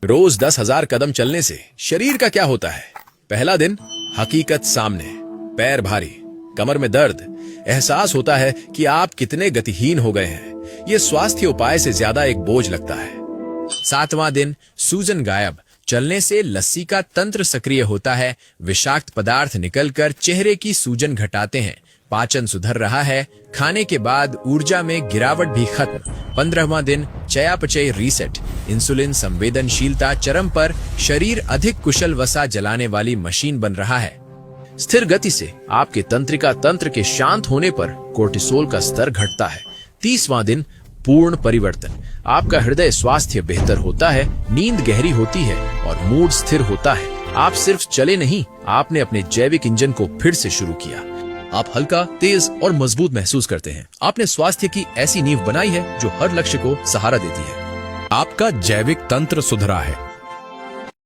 रोज 10,000 कदम चलने से शरीर का क्या होता है? पहला दिन, हकीकत सामने, पैर भारी, कमर में दर्द, एहसास होता है कि आप कितने गतिहीन हो गए हैं। ये स्वास्थ्य उपाय से ज्यादा एक बोझ लगता है। 7वां दिन, सूजन गायब, चलने से लस्सी का तंत्र सक्रिय होता है, विषाक्त पदार्थ निकलकर चेहरे की सूजन घटाते हैं, पाचन सुधर रहा है, खाने के बाद ऊर्जा में गिरावट भी खत्म। 15वां दिन, चयापचय रीसेट, इंसुलिन संवेदनशीलता चरम पर, शरीर अधिक कुशल वसा जलाने वाली मशीन बन रहा है। स्थिर गति से आपके तंत्रिका तंत्र के शांत होने पर कोर्टिसोल का स्तर घटता है। 30वां दिन, पूर्ण परिवर्तन, आपका हृदय स्वास्थ्य बेहतर होता है, नींद गहरी होती है और मूड स्थिर होता है। आप सिर्फ चले नहीं, आपने अपने जैविक इंजन को फिर से शुरू किया। आप हल्का, तेज और मजबूत महसूस करते हैं। आपने स्वास्थ्य की ऐसी नींव बनाई है जो हर लक्ष्य को सहारा देती है। आपका जैविक तंत्र सुधरा है,